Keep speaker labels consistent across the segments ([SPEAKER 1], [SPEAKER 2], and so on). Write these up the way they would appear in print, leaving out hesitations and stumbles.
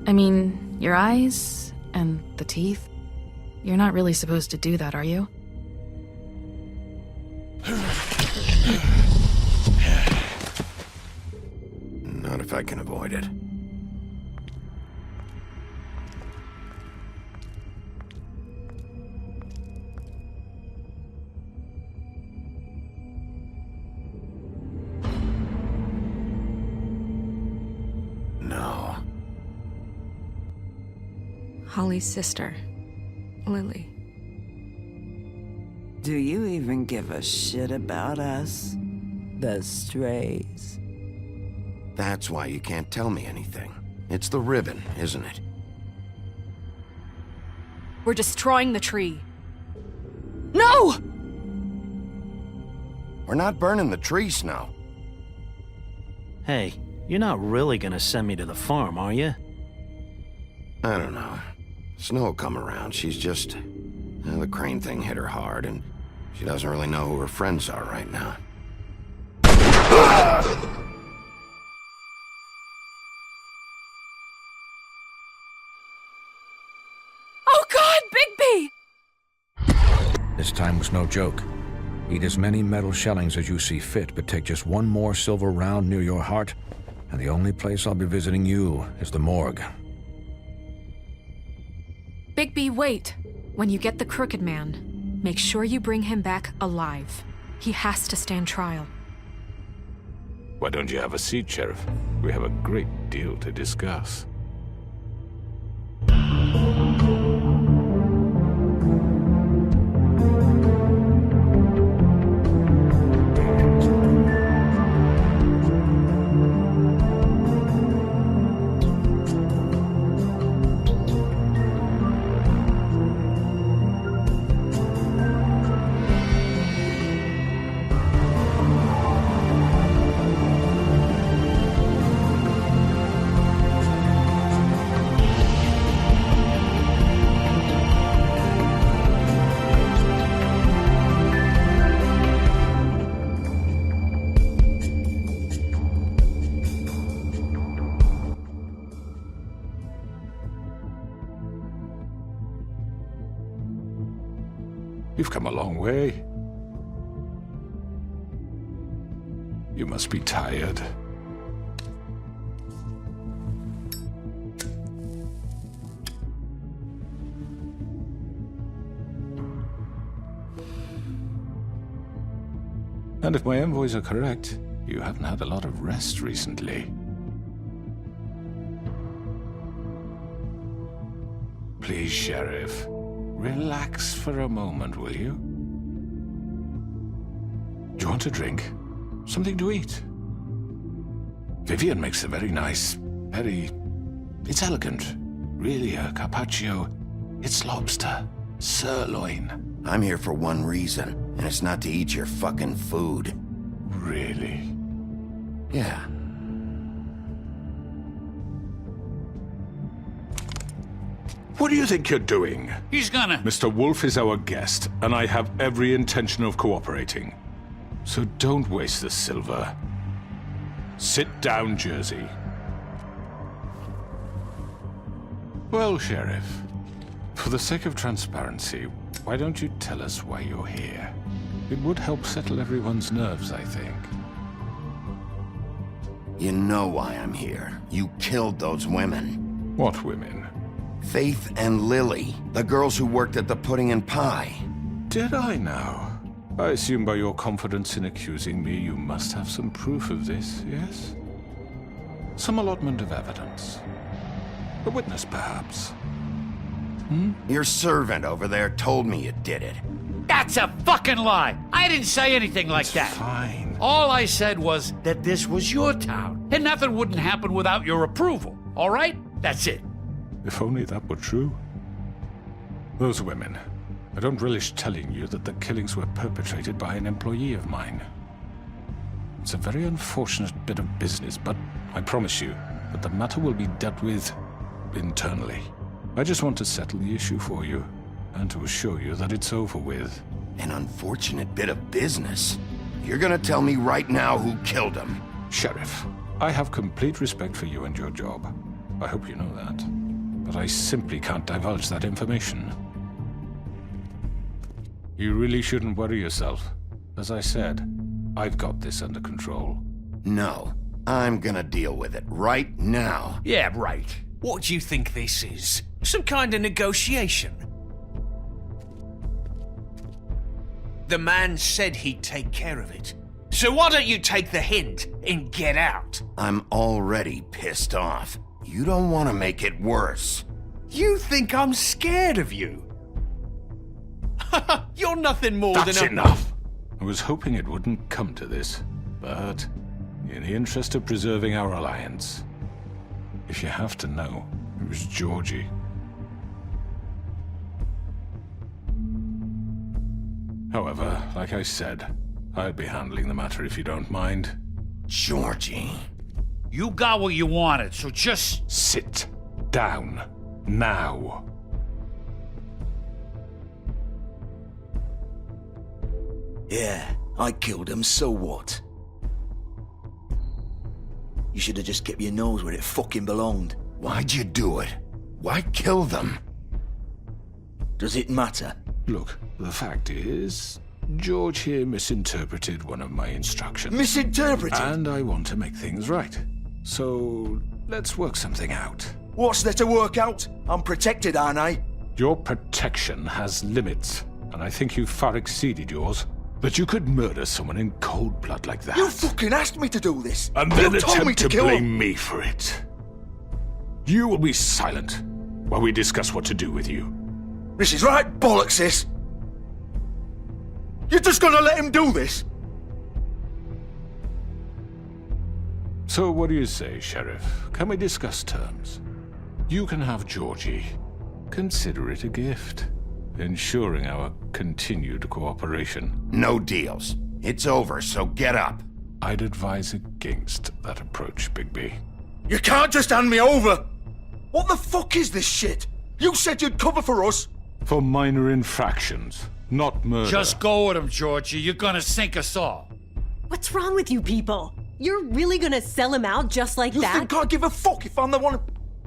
[SPEAKER 1] I mean, your eyes and the teeth. You're not really supposed to do that, are you?
[SPEAKER 2] Not if I can avoid it. No.
[SPEAKER 3] Holly's sister, Lily.
[SPEAKER 4] Do you even give a shit about us? The strays.
[SPEAKER 2] That's why you can't tell me anything. It's the ribbon, isn't it?
[SPEAKER 5] We're destroying the tree. No!
[SPEAKER 2] We're not burning the tree, Snow.
[SPEAKER 6] Hey, you're not really gonna send me to the farm, are you?
[SPEAKER 2] I don't know. Snow will come around. She's just... the crane thing hit her hard, and she doesn't really know who her friends are right now.
[SPEAKER 5] Oh God, Bigby!
[SPEAKER 7] This time was no joke. Eat as many metal shellings as you see fit, but take just one more silver round near your heart, and the only place I'll be visiting you is the morgue.
[SPEAKER 5] Bigby, wait. When you get the Crooked Man, make sure you bring him back alive. He has to stand trial.
[SPEAKER 8] Why don't you have a seat, Sheriff? We have a great deal to discuss. You've come a long way. You must be tired. And if my envoys are correct, you haven't had a lot of rest recently. Please, Sheriff. Relax for a moment, will you? Do you want a drink? Something to eat? Vivian makes a very nice, it's elegant. Really a carpaccio. It's lobster. Sirloin.
[SPEAKER 2] I'm here for one reason, and it's not to eat your fucking food.
[SPEAKER 8] Really?
[SPEAKER 2] Yeah.
[SPEAKER 8] What do you think you're doing?
[SPEAKER 9] He's gonna...
[SPEAKER 8] Mr. Wolf is our guest, and I have every intention of cooperating. So don't waste the silver. Sit down, Jersey. Well, Sheriff, for the sake of transparency, why don't you tell us why you're here? It would help settle everyone's nerves, I think.
[SPEAKER 2] You know why I'm here. You killed those women.
[SPEAKER 8] What women?
[SPEAKER 2] Faith and Lily, the girls who worked at the Pudding and Pie.
[SPEAKER 8] Did I now? I assume by your confidence in accusing me, you must have some proof of this, yes? Some allotment of evidence. A witness, perhaps?
[SPEAKER 2] Your servant over there told me you did it.
[SPEAKER 9] That's a fucking lie! I didn't say anything like that.
[SPEAKER 8] Fine.
[SPEAKER 9] All I said was that this was your town, and nothing wouldn't happen without your approval, all right? That's it.
[SPEAKER 8] If only that were true. Those women. I don't relish telling you that the killings were perpetrated by an employee of mine. It's a very unfortunate bit of business, but I promise you that the matter will be dealt with internally. I just want to settle the issue for you, and to assure you that it's over with.
[SPEAKER 2] An unfortunate bit of business? You're gonna tell me right now who killed him?
[SPEAKER 8] Sheriff, I have complete respect for you and your job. I hope you know that. But I simply can't divulge that information. You really shouldn't worry yourself. As I said, I've got this under control.
[SPEAKER 2] No, I'm gonna deal with it right now.
[SPEAKER 9] Yeah, right.
[SPEAKER 10] What do you think this is? Some kind of negotiation? The man said he'd take care of it. So why don't you take the hint and get out?
[SPEAKER 2] I'm already pissed off. You don't want to make it worse.
[SPEAKER 10] You think I'm scared of you? You're nothing more
[SPEAKER 8] That's
[SPEAKER 10] than a...
[SPEAKER 8] enough! I was hoping it wouldn't come to this, but in the interest of preserving our alliance, if you have to know, it was Georgie. However, like I said, I'll be handling the matter if you don't mind.
[SPEAKER 2] Georgie.
[SPEAKER 9] You got what you wanted, so just...
[SPEAKER 8] Sit down. Now.
[SPEAKER 11] Yeah, I killed him, so what? You should have just kept your nose where it fucking belonged.
[SPEAKER 2] Why'd you do it? Why kill them?
[SPEAKER 11] Does it matter?
[SPEAKER 8] Look, the fact is, George here misinterpreted one of my instructions.
[SPEAKER 11] Misinterpreted?
[SPEAKER 8] And I want to make things right. So, let's work something out.
[SPEAKER 11] What's there to work out? I'm protected, aren't I?
[SPEAKER 8] Your protection has limits, and I think you've far exceeded yours. But you could murder someone in cold blood like that.
[SPEAKER 11] You fucking asked me to do this!
[SPEAKER 8] And then
[SPEAKER 11] you told me
[SPEAKER 8] attempt to
[SPEAKER 11] kill
[SPEAKER 8] blame
[SPEAKER 11] him.
[SPEAKER 8] me for it. You will be silent while we discuss what to do with you.
[SPEAKER 11] This is right bollocks, this! You're just gonna let him do this?
[SPEAKER 8] So what do you say, Sheriff? Can we discuss terms? You can have Georgie. Consider it a gift, ensuring our continued cooperation.
[SPEAKER 2] No deals. It's over, so get up.
[SPEAKER 8] I'd advise against that approach, Bigby.
[SPEAKER 11] You can't just hand me over! What the fuck is this shit? You said you'd cover for us!
[SPEAKER 8] For minor infractions, not murder.
[SPEAKER 9] Just go with him, Georgie. You're gonna sink us all.
[SPEAKER 12] What's wrong with you people? You're really gonna sell him out just like that?
[SPEAKER 11] You think I give a fuck if I'm the one...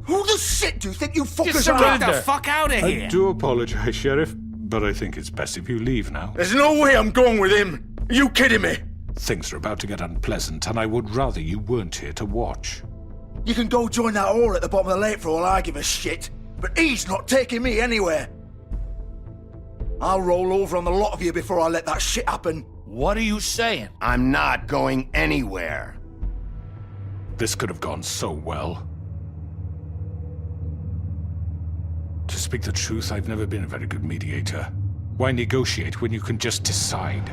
[SPEAKER 11] Who the shit do you think you fuckers are?
[SPEAKER 10] Get the fuck out of here!
[SPEAKER 8] I do apologize, Sheriff, but I think it's best if you leave now.
[SPEAKER 11] There's no way I'm going with him! Are you kidding me?
[SPEAKER 8] Things are about to get unpleasant, and I would rather you weren't here to watch.
[SPEAKER 11] You can go join that whore at the bottom of the lake for all I give a shit, but he's not taking me anywhere. I'll roll over on the lot of you before I let that shit happen.
[SPEAKER 9] What are you saying?
[SPEAKER 2] I'm not going anywhere.
[SPEAKER 8] This could have gone so well. To speak the truth, I've never been a very good mediator. Why negotiate when you can just decide?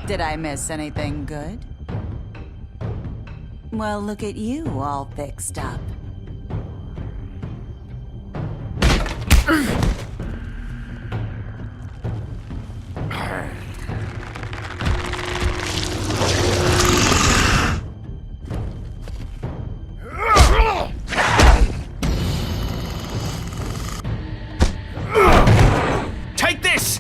[SPEAKER 13] Did I miss anything good? Well, look at you, all fixed up.
[SPEAKER 10] Take this!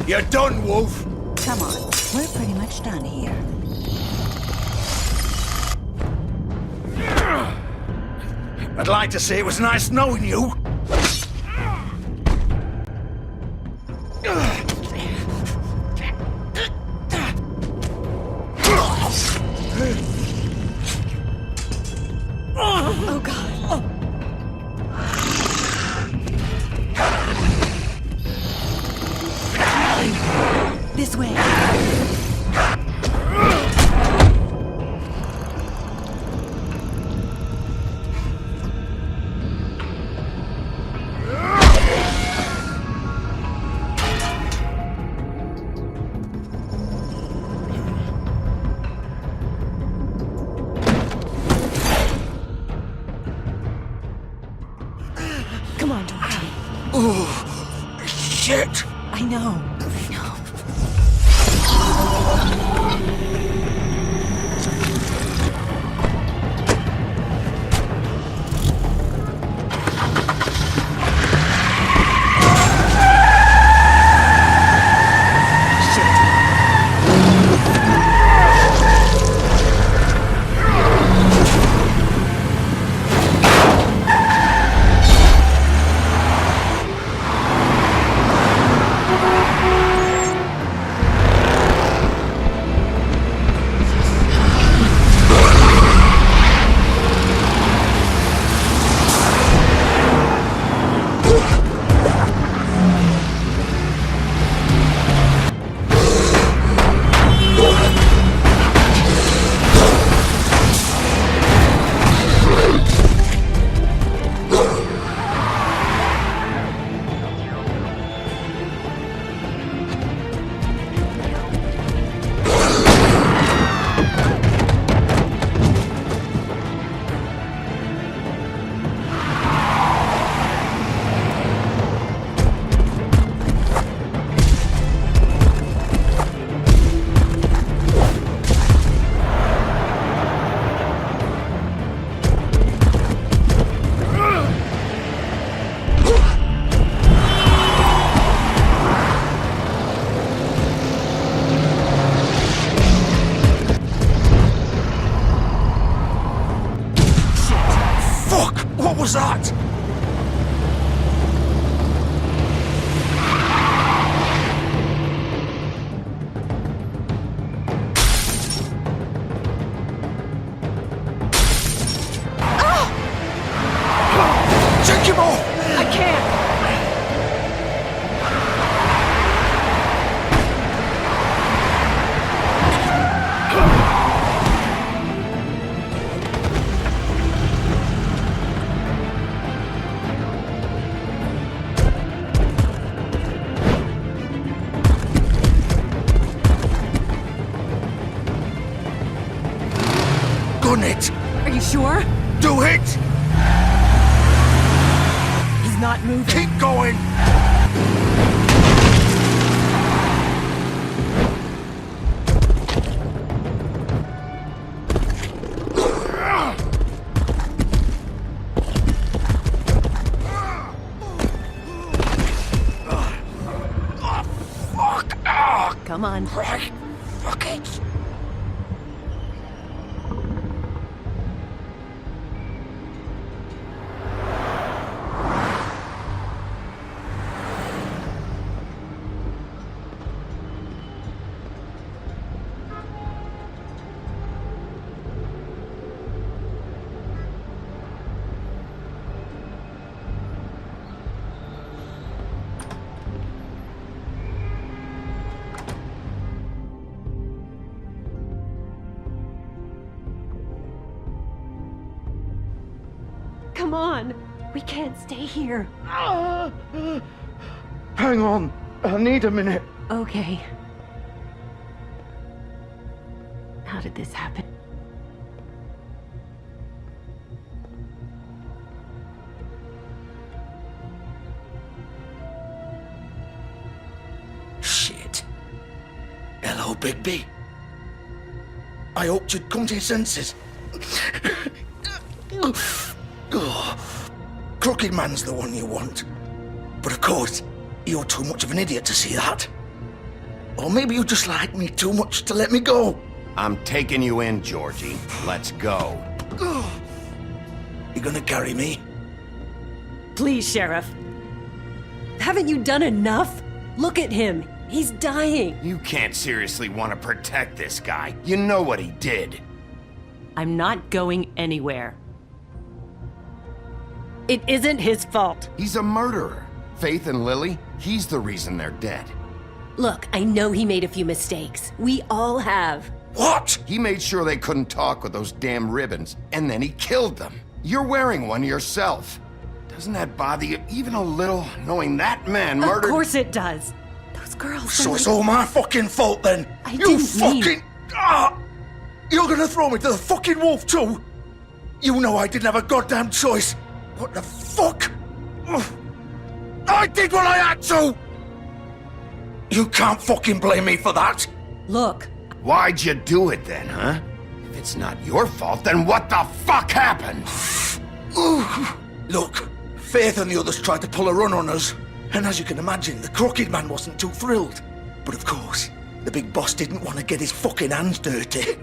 [SPEAKER 11] You're done, Wolf!
[SPEAKER 13] Come on, we're pretty much done here.
[SPEAKER 11] I'd like to say it was nice knowing you.
[SPEAKER 12] Oh, God. This way. Come on, Georgie.
[SPEAKER 11] Oh, shit!
[SPEAKER 12] I know.
[SPEAKER 11] was that? Take him off!
[SPEAKER 12] I can't!
[SPEAKER 11] Gun it!
[SPEAKER 12] Are you sure?
[SPEAKER 11] Do it!
[SPEAKER 12] He's not moving.
[SPEAKER 11] Keep going!
[SPEAKER 12] Come on.
[SPEAKER 11] Right. Fuck it.
[SPEAKER 12] Come on. We can't stay here.
[SPEAKER 11] Hang on. I need a minute.
[SPEAKER 12] Okay. How did this happen?
[SPEAKER 11] Shit. Hello, Bigby. I hoped you'd come to your senses. Crooked Man's the one you want. But of course, you're too much of an idiot to see that. Or maybe you just like me too much to let me go.
[SPEAKER 2] I'm taking you in, Georgie. Let's go.
[SPEAKER 11] You gonna carry me?
[SPEAKER 12] Please, Sheriff. Haven't you done enough? Look at him. He's dying.
[SPEAKER 2] You can't seriously want to protect this guy. You know what he did.
[SPEAKER 12] I'm not going anywhere. It isn't his fault.
[SPEAKER 2] He's a murderer. Faith and Lily, he's the reason they're dead.
[SPEAKER 12] Look, I know he made a few mistakes. We all have.
[SPEAKER 11] What?
[SPEAKER 2] He made sure they couldn't talk with those damn ribbons, and then he killed them. You're wearing one yourself. Doesn't that bother you even a little, knowing that man murdered—
[SPEAKER 12] Of course it does. Those girls—
[SPEAKER 11] So it's all my fucking fault then? You fucking— You're gonna throw me to the fucking wolf too? You know I didn't have a goddamn choice. What the fuck? I did what I had to! You can't fucking blame me for that.
[SPEAKER 12] Look.
[SPEAKER 2] Why'd you do it then, huh? If it's not your fault, then what the fuck happened?
[SPEAKER 11] Look, Faith and the others tried to pull a run on us. And as you can imagine, the Crooked Man wasn't too thrilled. But of course, the big boss didn't want to get his fucking hands dirty.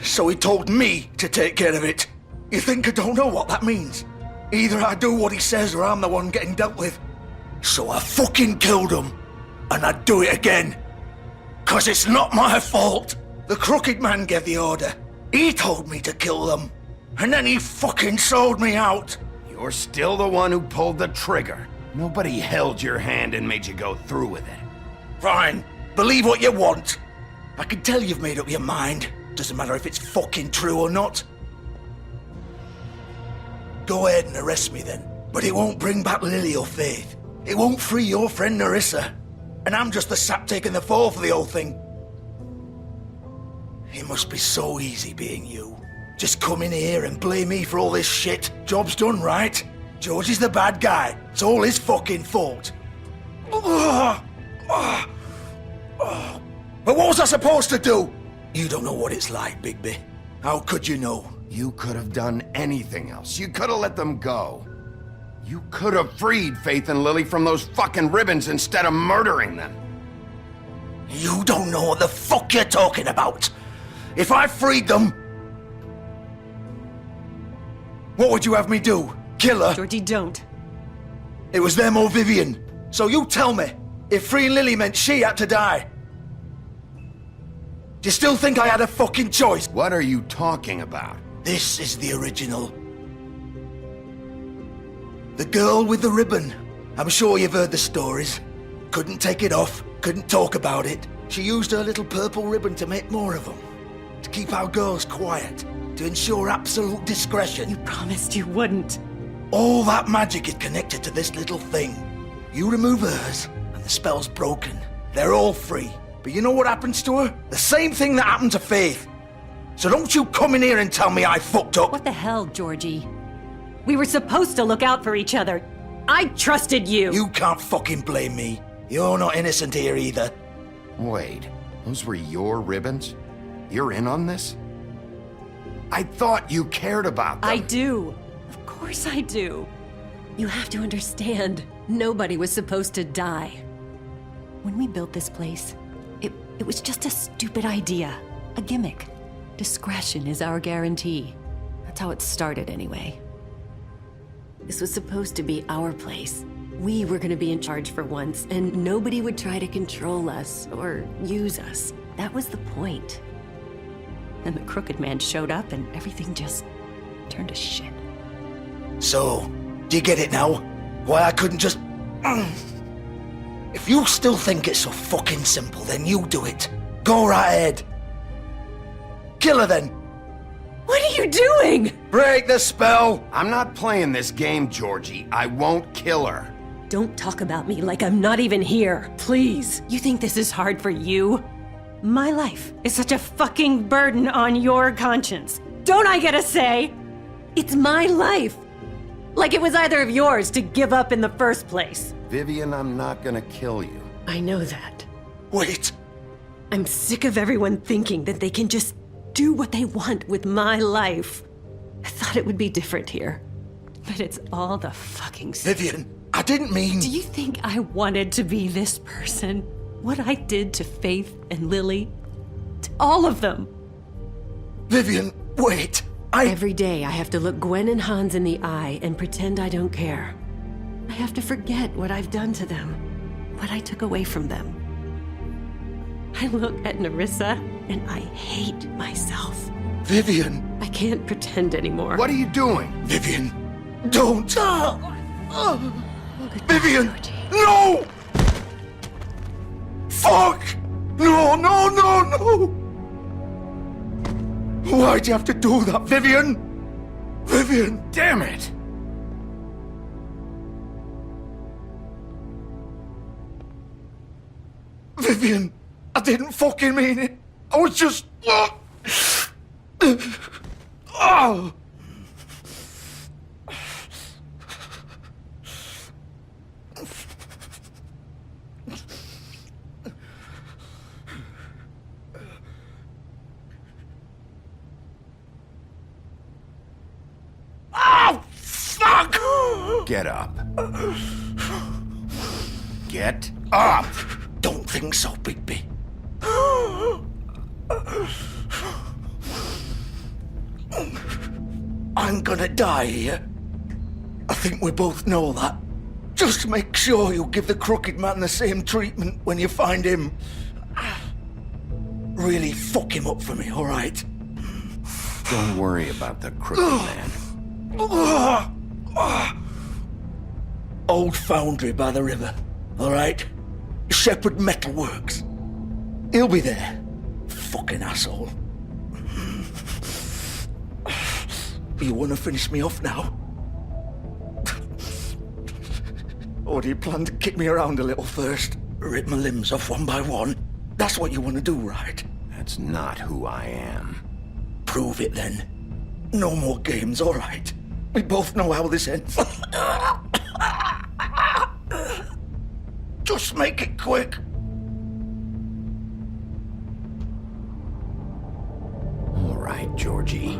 [SPEAKER 11] So he told me to take care of it. You think I don't know what that means? Either I do what he says or I'm the one getting dealt with. So I fucking killed him. And I'd do it again. 'Cause it's not my fault. The Crooked Man gave the order. He told me to kill them. And then he fucking sold me out.
[SPEAKER 2] You're still the one who pulled the trigger. Nobody held your hand and made you go through with it.
[SPEAKER 11] Fine. Believe what you want. I can tell you've made up your mind. Doesn't matter if it's fucking true or not. Go ahead and arrest me then. But it won't bring back Lily or Faith. It won't free your friend Nerissa. And I'm just the sap taking the fall for the whole thing. It must be so easy being you. Just come in here and blame me for all this shit. Job's done, right? George is the bad guy. It's all his fucking fault. But what was I supposed to do? You don't know what it's like, Bigby. How could you know?
[SPEAKER 2] You could have done anything else. You could have let them go. You could have freed Faith and Lily from those fucking ribbons instead of murdering them.
[SPEAKER 11] You don't know what the fuck you're talking about. If I freed them... What would you have me do? Kill her?
[SPEAKER 12] Georgie, don't.
[SPEAKER 11] It was them or Vivian. So you tell me, if freeing Lily meant she had to die, do you still think I had a fucking choice?
[SPEAKER 2] What are you talking about?
[SPEAKER 11] This is the original. The girl with the ribbon. I'm sure you've heard the stories. Couldn't take it off, couldn't talk about it. She used her little purple ribbon to make more of them. To keep our girls quiet. To ensure absolute discretion.
[SPEAKER 12] You promised you wouldn't.
[SPEAKER 11] All that magic is connected to this little thing. You remove hers, and the spell's broken. They're all free. But you know what happens to her? The same thing that happened to Faith. So don't you come in here and tell me I fucked up.
[SPEAKER 12] What the hell, Georgie? We were supposed to look out for each other. I trusted you.
[SPEAKER 11] You can't fucking blame me. You're not innocent here either.
[SPEAKER 2] Wait, those were your ribbons? You're in on this? I thought you cared about them.
[SPEAKER 12] I do. Of course I do. You have to understand, nobody was supposed to die. When we built this place, it was just a stupid idea. A gimmick. Discretion is our guarantee. That's how it started anyway. This was supposed to be our place. We were gonna be in charge for once, and nobody would try to control us or use us. That was the point. Then the crooked man showed up and everything just turned to shit.
[SPEAKER 11] So, do you get it now? Why I couldn't just... If you still think it's so fucking simple, then you do it. Go right ahead. Kill her then.
[SPEAKER 12] What are you doing?
[SPEAKER 11] Break the spell.
[SPEAKER 2] I'm not playing this game, Georgie. I won't kill her.
[SPEAKER 12] Don't talk about me like I'm not even here, please. You think this is hard for you? My life is such a fucking burden on your conscience. Don't I get a say? It's my life. Like it was either of yours to give up in the first place.
[SPEAKER 2] Vivian, I'm not gonna kill you.
[SPEAKER 12] I know that.
[SPEAKER 11] Wait.
[SPEAKER 12] I'm sick of everyone thinking that they can just do what they want with my life. I thought it would be different here. But it's all the fucking same.
[SPEAKER 11] Vivian, I didn't mean...
[SPEAKER 12] Do you think I wanted to be this person? What I did to Faith and Lily? To all of them?
[SPEAKER 11] Vivian, wait.
[SPEAKER 12] Every day I have to look Gwen and Hans in the eye and pretend I don't care. I have to forget what I've done to them. What I took away from them. I look at Nerissa and I hate myself.
[SPEAKER 11] Vivian.
[SPEAKER 12] I can't pretend anymore.
[SPEAKER 2] What are you doing?
[SPEAKER 11] Vivian, don't. Vivian, no! Fuck! No, no, no, no! Why'd you have to do that, Vivian? Vivian!
[SPEAKER 2] Damn it!
[SPEAKER 11] Vivian, I didn't fucking mean it. I was just... Oh! Oh, fuck!
[SPEAKER 2] Get up. Get up!
[SPEAKER 11] Don't think so, Bigby. I'm gonna die here. I think we both know that. Just make sure you give the crooked man the same treatment when you find him. Really fuck him up for me, all right?
[SPEAKER 2] Don't worry about the crooked man.
[SPEAKER 11] Old foundry by the river, all right? Shepherd Metalworks. He'll be there. Fucking asshole. You want to finish me off now? Or do you plan to kick me around a little first? Rip my limbs off one by one? That's what you want to do, right?
[SPEAKER 2] That's not who I am.
[SPEAKER 11] Prove it then. No more games, all right? We both know how this ends. Just make it quick.
[SPEAKER 2] All right, Georgie.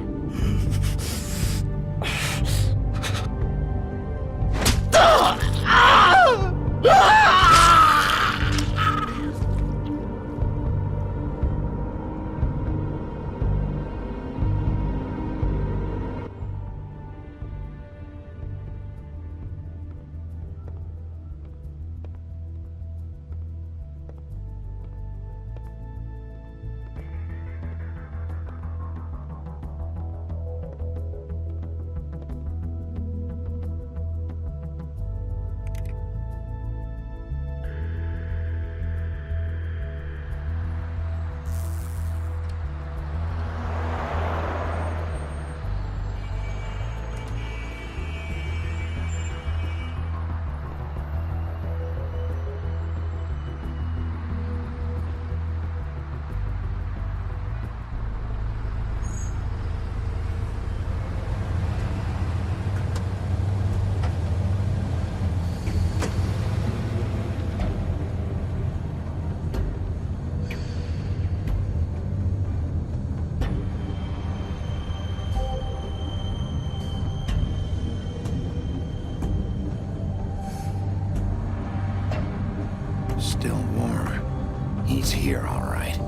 [SPEAKER 2] here, all right.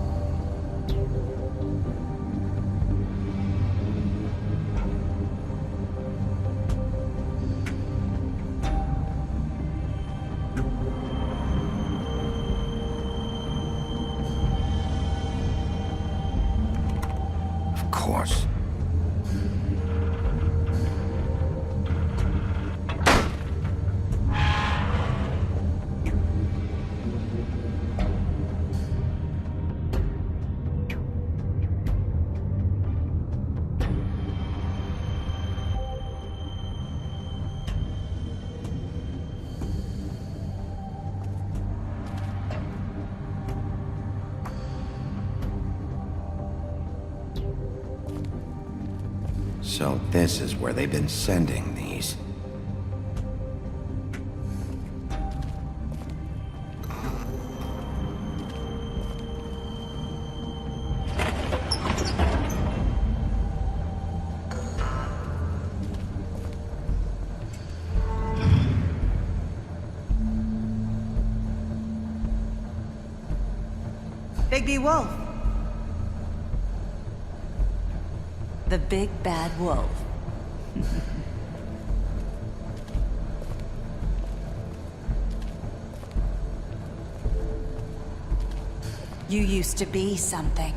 [SPEAKER 2] Of course. So this is where they've been sending these.
[SPEAKER 13] Bigby Wolf. The big bad wolf. You used to be something.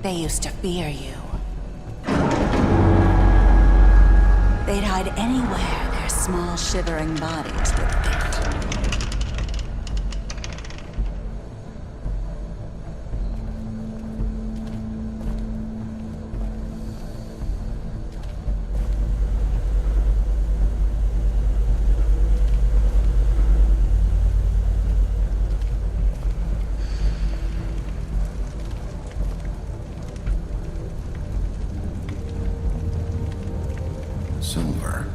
[SPEAKER 13] They used to fear you. They'd hide anywhere their small, shivering bodies would fit.
[SPEAKER 2] Silver.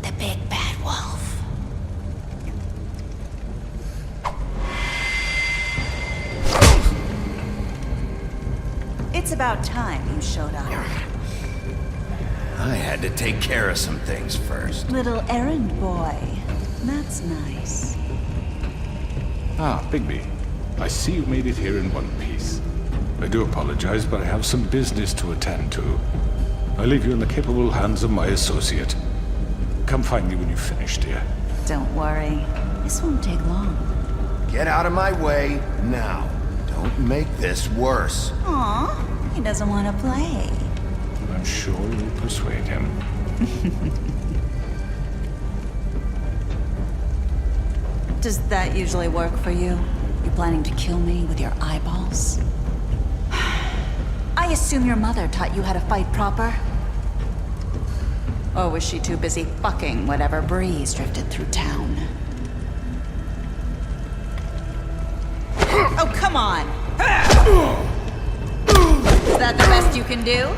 [SPEAKER 13] The big bad wolf. It's about time you showed up.
[SPEAKER 2] I had to take care of some things first.
[SPEAKER 13] Little errand boy. That's nice.
[SPEAKER 8] Ah, Bigby. I see you made it here in one piece. I do apologize, but I have some business to attend to. I leave you in the capable hands of my associate. Come find me when you've finished, dear.
[SPEAKER 13] Don't worry. This won't take long.
[SPEAKER 2] Get out of my way now. Don't make this worse.
[SPEAKER 13] Aw, he doesn't want to play.
[SPEAKER 8] I'm sure you'll persuade him.
[SPEAKER 13] Does that usually work for you? You planning to kill me with your eyeballs? I assume your mother taught you how to fight proper? Or was she too busy fucking whatever breeze drifted through town? Oh, come on! Is that the best you can do?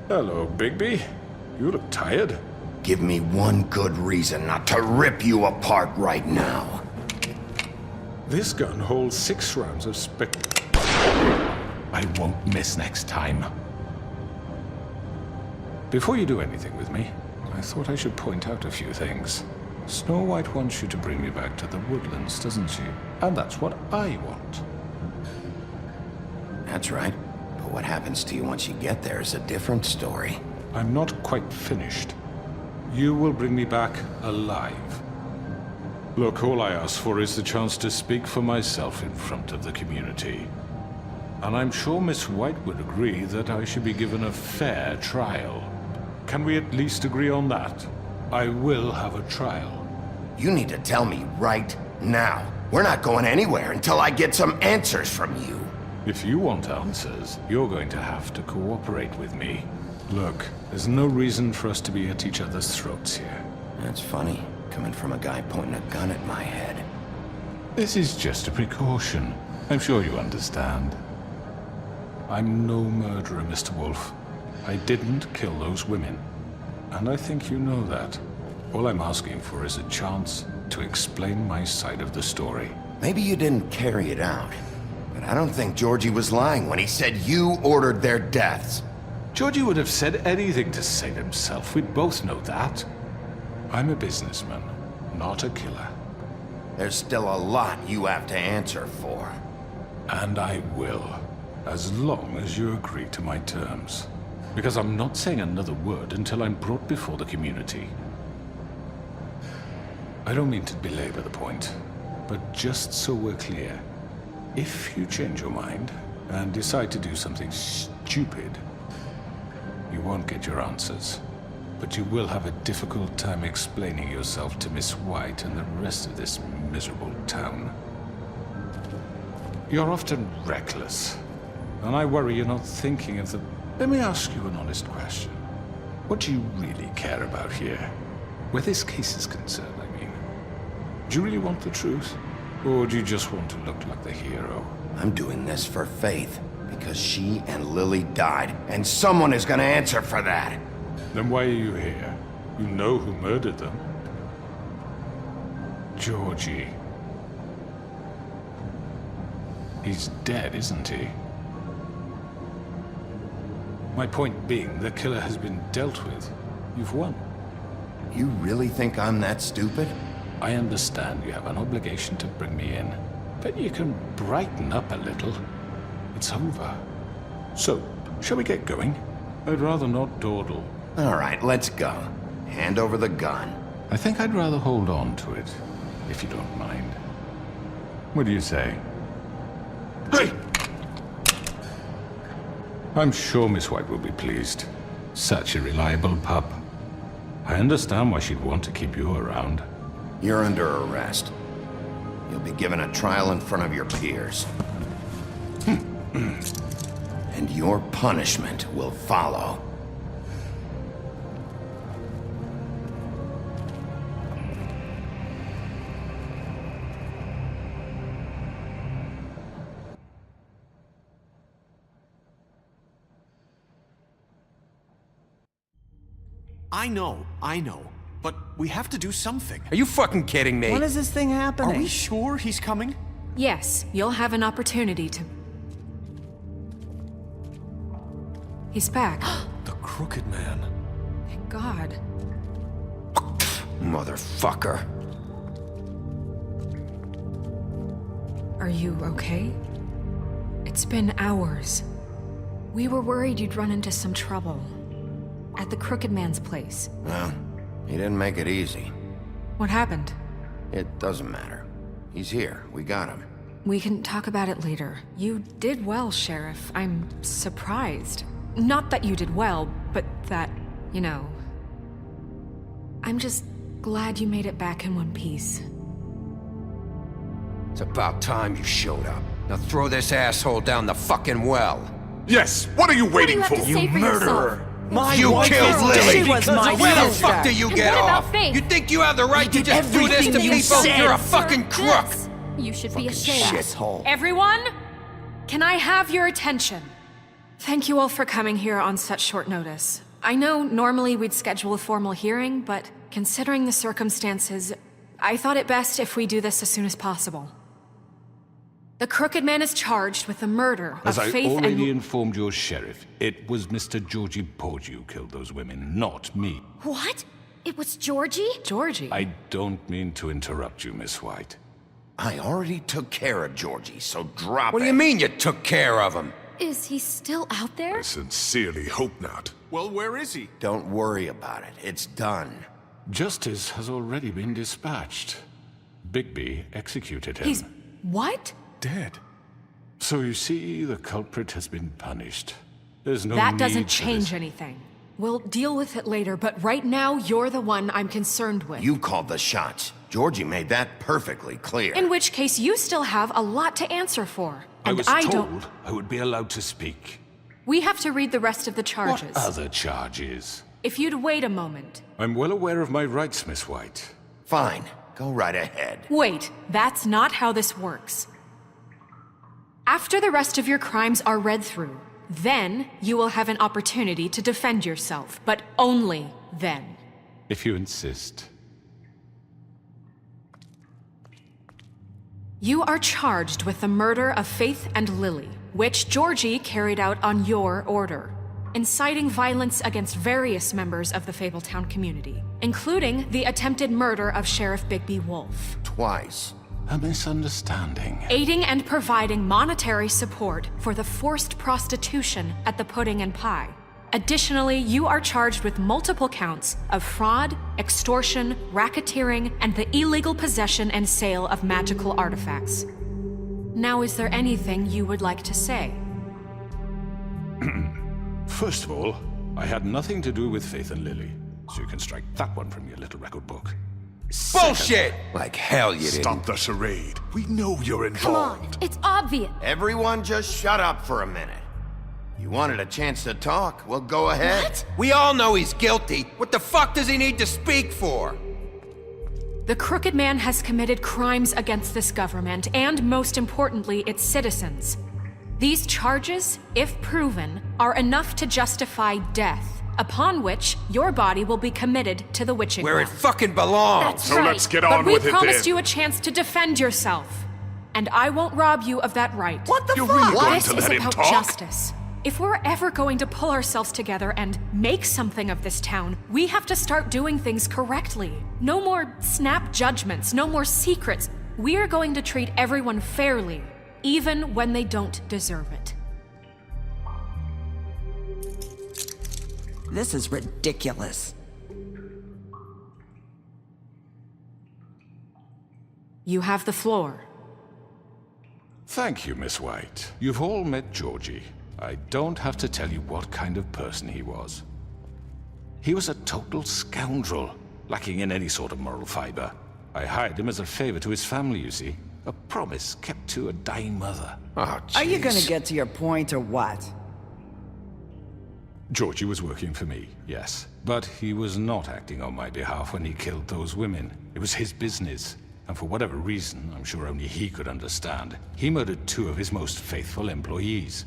[SPEAKER 8] Hello, Bigby. You look tired.
[SPEAKER 2] Give me one good reason not to rip you apart right now.
[SPEAKER 8] This gun holds 6 rounds of I won't miss next time. Before you do anything with me, I thought I should point out a few things. Snow White wants you to bring me back to the woodlands, doesn't she? And that's what I want.
[SPEAKER 2] That's right. But what happens to you once you get there is a different story.
[SPEAKER 8] I'm not quite finished. You will bring me back alive. Look, all I ask for is the chance to speak for myself in front of the community. And I'm sure Miss White would agree that I should be given a fair trial. Can we at least agree on that? I will have a trial.
[SPEAKER 2] You need to tell me right now. We're not going anywhere until I get some answers from you.
[SPEAKER 8] If you want answers, you're going to have to cooperate with me. Look, there's no reason for us to be at each other's throats here.
[SPEAKER 2] That's funny, coming from a guy pointing a gun at my head.
[SPEAKER 8] This is just a precaution. I'm sure you understand. I'm no murderer, Mr. Wolf. I didn't kill those women. And I think you know that. All I'm asking for is a chance to explain my side of the story.
[SPEAKER 2] Maybe you didn't carry it out, but I don't think Georgie was lying when he said you ordered their deaths.
[SPEAKER 8] Georgie would have said anything to save himself. We'd both know that. I'm a businessman, not a killer.
[SPEAKER 2] There's still a lot you have to answer for.
[SPEAKER 8] And I will, as long as you agree to my terms. Because I'm not saying another word until I'm brought before the community. I don't mean to belabor the point, but just so we're clear, if you change your mind and decide to do something stupid, you won't get your answers. But you will have a difficult time explaining yourself to Miss White and the rest of this miserable town. You're often reckless, and I worry you're not thinking of the... Let me ask you an honest question. What do you really care about here? Where this case is concerned, I mean. Do you really want the truth? Or do you just want to look like the hero?
[SPEAKER 2] I'm doing this for Faith, because she and Lily died, and someone is gonna answer for that.
[SPEAKER 8] Then why are you here? You know who murdered them. Georgie. He's dead, isn't he? My point being, the killer has been dealt with. You've won.
[SPEAKER 2] You really think I'm that stupid?
[SPEAKER 8] I understand you have an obligation to bring me in, but you can brighten up a little. It's over. So, shall we get going? I'd rather not dawdle.
[SPEAKER 2] All right, let's go. Hand over the gun.
[SPEAKER 8] I think I'd rather hold on to it, if you don't mind. What do you say? Hey! I'm sure Miss White will be pleased. Such a reliable pup. I understand why she'd want to keep you around.
[SPEAKER 2] You're under arrest. You'll be given a trial in front of your peers. And your punishment will follow.
[SPEAKER 10] I know. But we have to do something. Are you fucking kidding me?
[SPEAKER 4] When is this thing happening?
[SPEAKER 10] Are we sure he's coming?
[SPEAKER 5] Yes, you'll have an opportunity to... He's back.
[SPEAKER 10] The Crooked Man.
[SPEAKER 5] Thank God.
[SPEAKER 2] Motherfucker.
[SPEAKER 5] Are you okay? It's been hours. We were worried you'd run into some trouble. At the Crooked Man's place.
[SPEAKER 2] Well, he didn't make it easy.
[SPEAKER 5] What happened?
[SPEAKER 2] It doesn't matter. He's here. We got him.
[SPEAKER 5] We can talk about it later. You did well, Sheriff. I'm surprised. Not that you did well, but that, you know... I'm just glad you made it back in one piece.
[SPEAKER 10] It's about time you showed up. Now throw this asshole down the fucking well.
[SPEAKER 14] Yes, what are you waiting for?
[SPEAKER 12] You murderer!
[SPEAKER 10] You killed Lily!
[SPEAKER 4] She was my
[SPEAKER 10] Where the
[SPEAKER 4] sister.
[SPEAKER 10] fuck do you get off? You think you have the right to just do this to people? You're a fucking crook!
[SPEAKER 12] You should be ashamed.
[SPEAKER 2] Shithole.
[SPEAKER 5] Everyone, can I have your attention? Thank you all for coming here on such short notice. I know normally we'd schedule a formal hearing, but considering the circumstances, I thought it best if we do this as soon as possible. The Crooked Man is charged with the murder of
[SPEAKER 8] As I
[SPEAKER 5] Faith
[SPEAKER 8] already informed your sheriff, it was Mr. Georgie Porgy who killed those women, not me.
[SPEAKER 12] What?
[SPEAKER 5] It was Georgie? Georgie?
[SPEAKER 8] I don't mean to interrupt you, Miss White.
[SPEAKER 2] I already took care of Georgie, so drop it.
[SPEAKER 15] What do you mean you took care of him?
[SPEAKER 5] Is he still out there?
[SPEAKER 14] I sincerely hope not. Well, where is he?
[SPEAKER 2] Don't worry about it. It's done.
[SPEAKER 8] Justice has already been dispatched. Bigby executed him.
[SPEAKER 5] He's... what?
[SPEAKER 8] Dead. So you see, the culprit has been punished. There's no
[SPEAKER 5] That
[SPEAKER 8] need
[SPEAKER 5] doesn't
[SPEAKER 8] for
[SPEAKER 5] change
[SPEAKER 8] this.
[SPEAKER 5] anything. We'll deal with it later, but right now, you're the one I'm concerned with.
[SPEAKER 2] You called the shots. Georgie made that perfectly clear.
[SPEAKER 5] In which case, you still have a lot to answer for.
[SPEAKER 8] I
[SPEAKER 5] And
[SPEAKER 8] was
[SPEAKER 5] I
[SPEAKER 8] told
[SPEAKER 5] don't...
[SPEAKER 8] I would be allowed to speak.
[SPEAKER 5] We have to read the rest of the charges.
[SPEAKER 8] What other charges?
[SPEAKER 5] If you'd wait a moment.
[SPEAKER 8] I'm well aware of my rights, Miss White.
[SPEAKER 2] Fine. Go right ahead.
[SPEAKER 5] Wait, that's not how this works. After the rest of your crimes are read through, then you will have an opportunity to defend yourself, but only then.
[SPEAKER 8] If you insist.
[SPEAKER 5] You are charged with the murder of Faith and Lily, which Georgie carried out on your order, inciting violence against various members of the Fabletown community, including the attempted murder of Sheriff Bigby Wolf.
[SPEAKER 2] Twice.
[SPEAKER 8] A misunderstanding.
[SPEAKER 5] Aiding and providing monetary support for the forced prostitution at the Pudding and Pie. Additionally, you are charged with multiple counts of fraud, extortion, racketeering, and the illegal possession and sale of magical artifacts. Now, is there anything you would like to say?
[SPEAKER 8] First of all, I had nothing to do with Faith and Lily, so you can strike that one from your little record book.
[SPEAKER 15] Bullshit! Like hell you didn't.
[SPEAKER 14] Stop the charade. We know you're involved.
[SPEAKER 5] Come on, it's obvious.
[SPEAKER 2] Everyone just shut up for a minute. You wanted a chance to talk? Well, go ahead.
[SPEAKER 5] What?
[SPEAKER 15] We all know he's guilty. What the fuck does he need to speak for?
[SPEAKER 5] The Crooked Man has committed crimes against this government and, most importantly, its citizens. These charges, if proven, are enough to justify death, upon which your body will be committed to the witching
[SPEAKER 15] Where it
[SPEAKER 5] well.
[SPEAKER 15] fucking belongs.
[SPEAKER 5] That's
[SPEAKER 14] So
[SPEAKER 5] right.
[SPEAKER 14] let's get on
[SPEAKER 5] but
[SPEAKER 14] with
[SPEAKER 5] we
[SPEAKER 14] it
[SPEAKER 5] promised
[SPEAKER 14] then.
[SPEAKER 5] you a chance to defend yourself, and I won't rob you of that right.
[SPEAKER 15] What the
[SPEAKER 14] You're
[SPEAKER 15] fuck?
[SPEAKER 14] really going
[SPEAKER 5] This
[SPEAKER 14] to
[SPEAKER 5] is
[SPEAKER 14] let him
[SPEAKER 5] about
[SPEAKER 14] talk?
[SPEAKER 5] justice. If we're ever going to pull ourselves together and make something of this town, we have to start doing things correctly. No more snap judgments, no more secrets. We are going to treat everyone fairly, even when they don't deserve it.
[SPEAKER 4] This is ridiculous.
[SPEAKER 5] You have the floor.
[SPEAKER 8] Thank you, Miss White. You've all met Georgie. I don't have to tell you what kind of person he was. He was a total scoundrel, lacking in any sort of moral fiber. I hired him as a favor to his family, you see. A promise kept to a dying mother.
[SPEAKER 2] Oh,
[SPEAKER 4] Are you gonna
[SPEAKER 2] jeez.
[SPEAKER 4] get to your point or what?
[SPEAKER 8] Georgie was working for me, yes. But he was not acting on my behalf when he killed those women. It was his business. And for whatever reason, I'm sure only he could understand, he murdered 2 of his most faithful employees.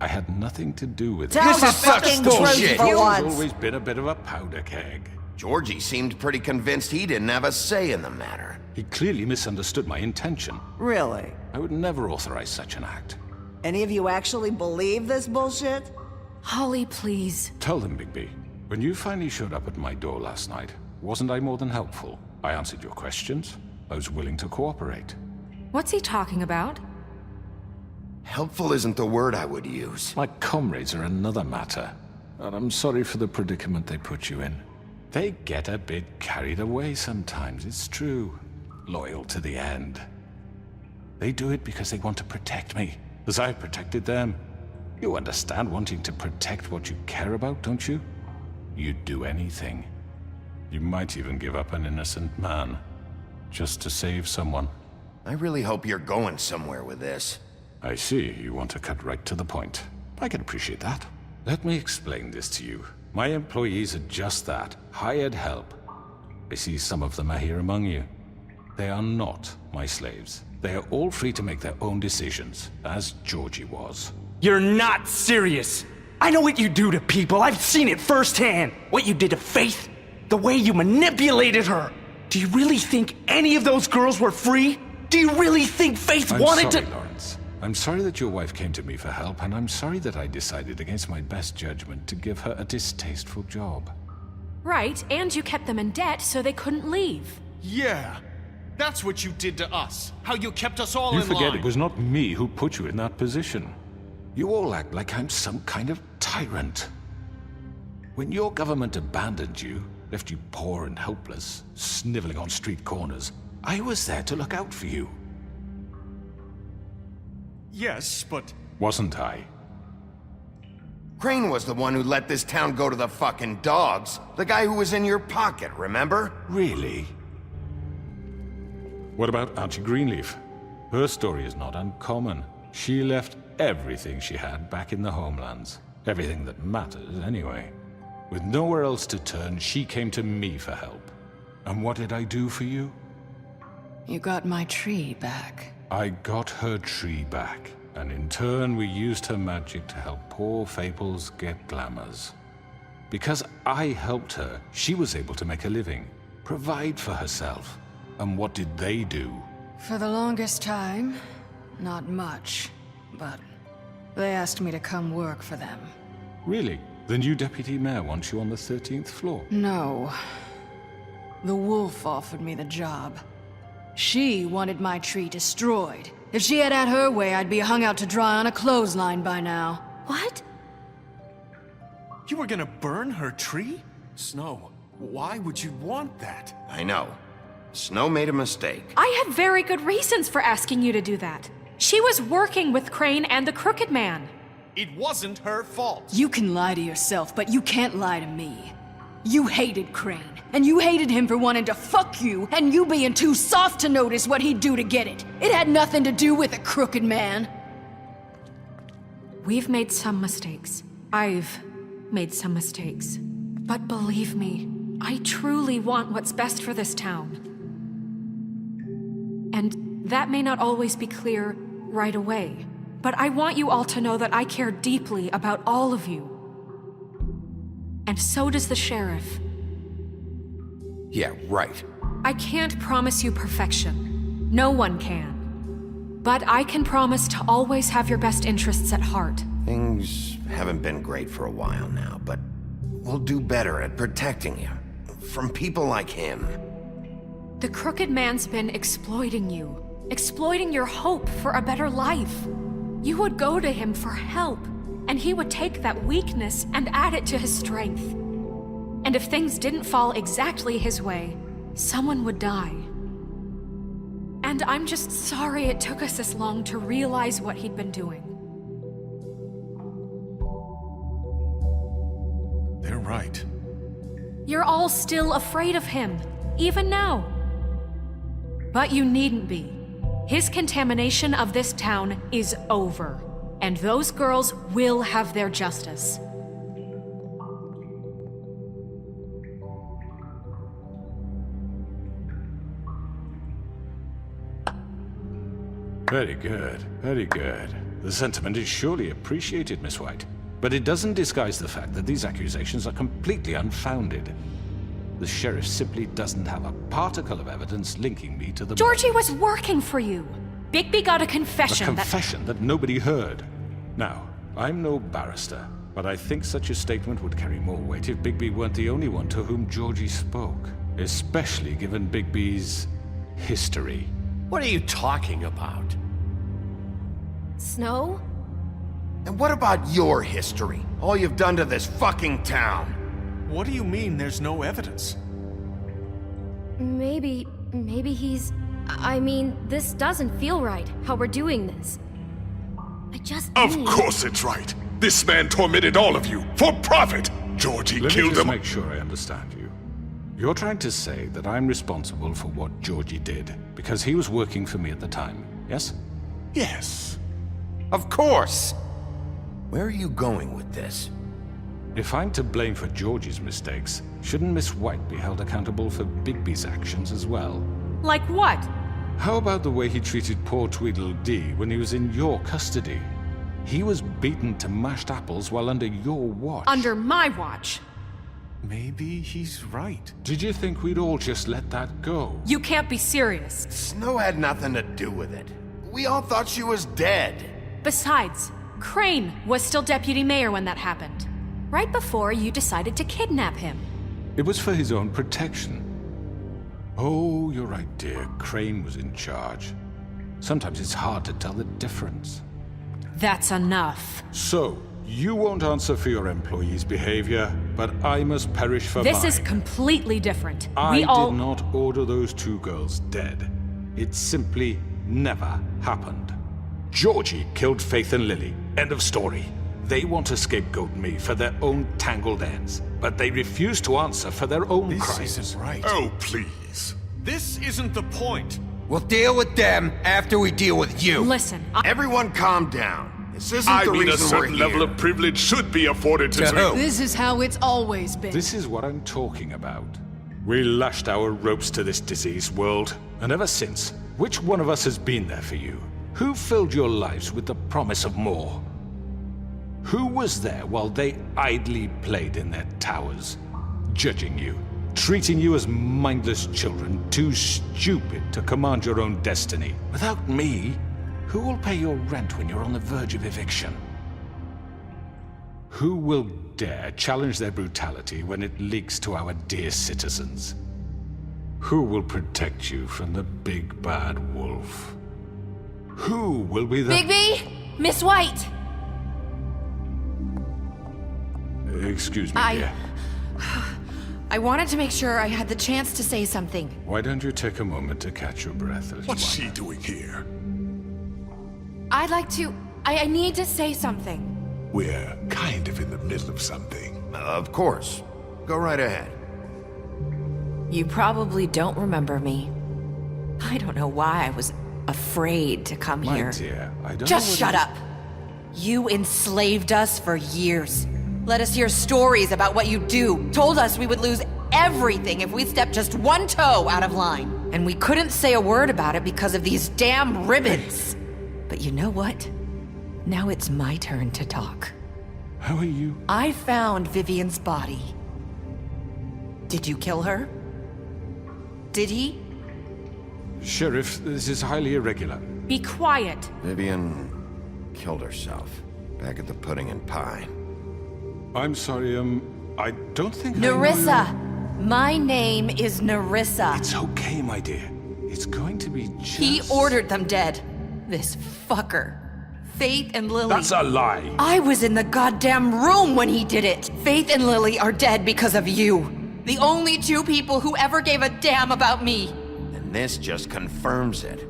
[SPEAKER 8] I had nothing to do with it.
[SPEAKER 4] Tell the fucking truth for
[SPEAKER 8] He's
[SPEAKER 4] once.
[SPEAKER 8] always been a bit of a powder keg.
[SPEAKER 2] Georgie seemed pretty convinced he didn't have a say in the matter.
[SPEAKER 8] He clearly misunderstood my intention.
[SPEAKER 4] Really?
[SPEAKER 8] I would never authorize such an act.
[SPEAKER 4] Any of you actually believe this bullshit?
[SPEAKER 5] Holly, please.
[SPEAKER 8] Tell them, Bigby. When you finally showed up at my door last night, wasn't I more than helpful? I answered your questions. I was willing to cooperate.
[SPEAKER 5] What's he talking about?
[SPEAKER 2] Helpful isn't the word I would use.
[SPEAKER 8] My comrades are another matter, and I'm sorry for the predicament they put you in. They get a bit carried away sometimes, it's true. Loyal to the end. They do it because they want to protect me, as I protected them. You understand wanting to protect what you care about, don't you? You'd do anything. You might even give up an innocent man, just to save someone.
[SPEAKER 2] I really hope you're going somewhere with this.
[SPEAKER 8] I see, you want to cut right to the point. I can appreciate that. Let me explain this to you. My employees are just that, hired help. I see some of them are here among you. They are not my slaves. They are all free to make their own decisions, as Georgie was.
[SPEAKER 16] You're not serious. I know what you do to people. I've seen it firsthand. What you did to Faith, the way you manipulated her. Do you really think any of those girls were free? Do you really think Faith wanted
[SPEAKER 8] sorry,
[SPEAKER 16] to...
[SPEAKER 8] Lawrence. I'm sorry that your wife came to me for help, and I'm sorry that I decided against my best judgment to give her a distasteful job.
[SPEAKER 5] Right, and you kept them in debt so they couldn't leave.
[SPEAKER 10] Yeah, that's what you did to us. How you kept us all in line.
[SPEAKER 8] You forget it was not me who put you in that position. You all act like I'm some kind of tyrant. When your government abandoned you, left you poor and helpless, sniveling on street corners, I was there to look out for you.
[SPEAKER 10] Yes, but...
[SPEAKER 8] Wasn't I?
[SPEAKER 2] Crane was the one who let this town go to the fucking dogs. The guy who was in your pocket, remember?
[SPEAKER 8] Really? What about Auntie Greenleaf? Her story is not uncommon. She left everything she had back in the homelands. Everything that matters, anyway. With nowhere else to turn, she came to me for help. And what did I do for you?
[SPEAKER 1] You got my tree back.
[SPEAKER 8] I got her tree back. And in turn, we used her magic to help poor Fables get glamours. Because I helped her, she was able to make a living, provide for herself. And what did they do?
[SPEAKER 1] For the longest time, not much. But they asked me to come work for them.
[SPEAKER 8] Really? The new deputy mayor wants you on the 13th floor?
[SPEAKER 1] No. The wolf offered me the job. She wanted my tree destroyed. If she had her way, I'd be hung out to dry on a clothesline by now.
[SPEAKER 13] What?
[SPEAKER 10] You were gonna burn her tree? Snow, why would you want that?
[SPEAKER 2] I know. Snow made a mistake.
[SPEAKER 5] I had very good reasons for asking you to do that. She was working with Crane and the Crooked Man.
[SPEAKER 10] It wasn't her fault.
[SPEAKER 1] You can lie to yourself, but you can't lie to me. You hated Crane, and you hated him for wanting to fuck you, and you being too soft to notice what he'd do to get it. It had nothing to do with the Crooked Man.
[SPEAKER 5] We've made some mistakes. I've made some mistakes. But believe me, I truly want what's best for this town. And that may not always be clear right away, but I want you all to know that I care deeply about all of you. And so does the sheriff.
[SPEAKER 2] Yeah, right.
[SPEAKER 5] I can't promise you perfection. No one can. But I can promise to always have your best interests at heart.
[SPEAKER 2] Things haven't been great for a while now, but we'll do better at protecting you. From people like him.
[SPEAKER 5] The Crooked Man's been exploiting you. Exploiting your hope for a better life. You would go to him for help, and he would take that weakness and add it to his strength. And if things didn't fall exactly his way, someone would die. And I'm just sorry it took us this long to realize what he'd been doing.
[SPEAKER 10] They're right.
[SPEAKER 5] You're all still afraid of him, even now. But you needn't be. His contamination of this town is over, and those girls will have their justice.
[SPEAKER 8] Very good, very good. The sentiment is surely appreciated, Miss White. But it doesn't disguise the fact that these accusations are completely unfounded. The sheriff simply doesn't have a particle of evidence linking me to the...
[SPEAKER 5] Georgie was working for you. Bigby got a confession
[SPEAKER 8] A confession that nobody heard. Now, I'm no barrister, but I think such a statement would carry more weight if Bigby weren't the only one to whom Georgie spoke. Especially given Bigby's history.
[SPEAKER 10] What are you talking about?
[SPEAKER 13] Snow?
[SPEAKER 2] And what about your history? All you've done to this fucking town?
[SPEAKER 10] What do you mean there's no evidence?
[SPEAKER 17] Maybe he's... I mean, this doesn't feel right, how we're doing this. I just
[SPEAKER 14] Of course it's right. This man tormented all of you, for profit! Georgie killed them.
[SPEAKER 8] Let me just make sure I understand you. You're trying to say that I'm responsible for what Georgie did, because he was working for me at the time, yes?
[SPEAKER 14] Yes.
[SPEAKER 2] Of course! Where are you going with this?
[SPEAKER 8] If I'm to blame for Georgie's mistakes, shouldn't Miss White be held accountable for Bigby's actions as well?
[SPEAKER 5] Like what?
[SPEAKER 8] How about the way he treated poor Tweedledee when he was in your custody? He was beaten to mashed apples while under your watch.
[SPEAKER 5] Under my watch.
[SPEAKER 10] Maybe he's right.
[SPEAKER 8] Did you think we'd all just let that go?
[SPEAKER 5] You can't be serious.
[SPEAKER 2] Snow had nothing to do with it. We all thought she was dead.
[SPEAKER 5] Besides, Crane was still deputy mayor when that happened. Right before you decided to kidnap him.
[SPEAKER 8] It was for his own protection. Oh, you're right, dear. Crane was in charge. Sometimes it's hard to tell the difference.
[SPEAKER 5] That's enough.
[SPEAKER 8] So, you won't answer for your employees' behavior, but I must perish for mine.
[SPEAKER 5] This is completely different.
[SPEAKER 8] I did not order those 2 girls dead. It simply never happened. Georgie killed Faith and Lily. End of story. They want to scapegoat me for their own tangled ends, but they refuse to answer for their own crimes.
[SPEAKER 14] This isn't right. Oh, please.
[SPEAKER 10] This isn't the point.
[SPEAKER 15] We'll deal with them after we deal with you.
[SPEAKER 5] Listen,
[SPEAKER 2] Everyone calm down. This isn't
[SPEAKER 14] I
[SPEAKER 2] the
[SPEAKER 14] mean, a
[SPEAKER 2] reason we're
[SPEAKER 14] certain
[SPEAKER 2] here.
[SPEAKER 14] level of privilege should be afforded to
[SPEAKER 15] who?
[SPEAKER 1] This is how it's always been.
[SPEAKER 8] This is what I'm talking about. We lashed our ropes to this diseased world, and ever since, which one of us has been there for you? Who filled your lives with the promise of more? Who was there while they idly played in their towers, judging you, treating you as mindless children, too stupid to command your own destiny? Without me, who will pay your rent when you're on the verge of eviction? Who will dare challenge their brutality when it leaks to our dear citizens? Who will protect you from the big bad wolf? Who will be the—
[SPEAKER 18] Bigby! Miss White!
[SPEAKER 8] Excuse me, dear.
[SPEAKER 18] I wanted to make sure I had the chance to say something.
[SPEAKER 8] Why don't you take a moment to catch your breath?
[SPEAKER 14] What's she doing here?
[SPEAKER 18] I'd like to... I need to say something.
[SPEAKER 14] We're kind of in the middle of something.
[SPEAKER 2] Of course. Go right ahead.
[SPEAKER 18] You probably don't remember me. I don't know why I was afraid to come
[SPEAKER 8] My
[SPEAKER 18] here.
[SPEAKER 8] dear, I don't
[SPEAKER 18] Just
[SPEAKER 8] know what
[SPEAKER 18] shut up. You enslaved us for years. Let us hear stories about what you do. Told us we would lose everything if we stepped just one toe out of line. And we couldn't say a word about it because of these damn ribbons. But you know what? Now it's my turn to talk.
[SPEAKER 8] How are you?
[SPEAKER 18] I found Vivian's body. Did you kill her? Did he?
[SPEAKER 8] Sheriff, this is highly irregular.
[SPEAKER 5] Be quiet.
[SPEAKER 2] Vivian killed herself back at the Pudding and Pie.
[SPEAKER 8] I'm sorry, I don't think
[SPEAKER 18] Nerissa! My name is Nerissa.
[SPEAKER 8] It's okay, my dear. It's going to be just...
[SPEAKER 18] He ordered them dead. This fucker. Faith and Lily.
[SPEAKER 8] That's a lie.
[SPEAKER 18] I was in the goddamn room when he did it. Faith and Lily are dead because of you. The only 2 people who ever gave a damn about me.
[SPEAKER 2] And this just confirms it.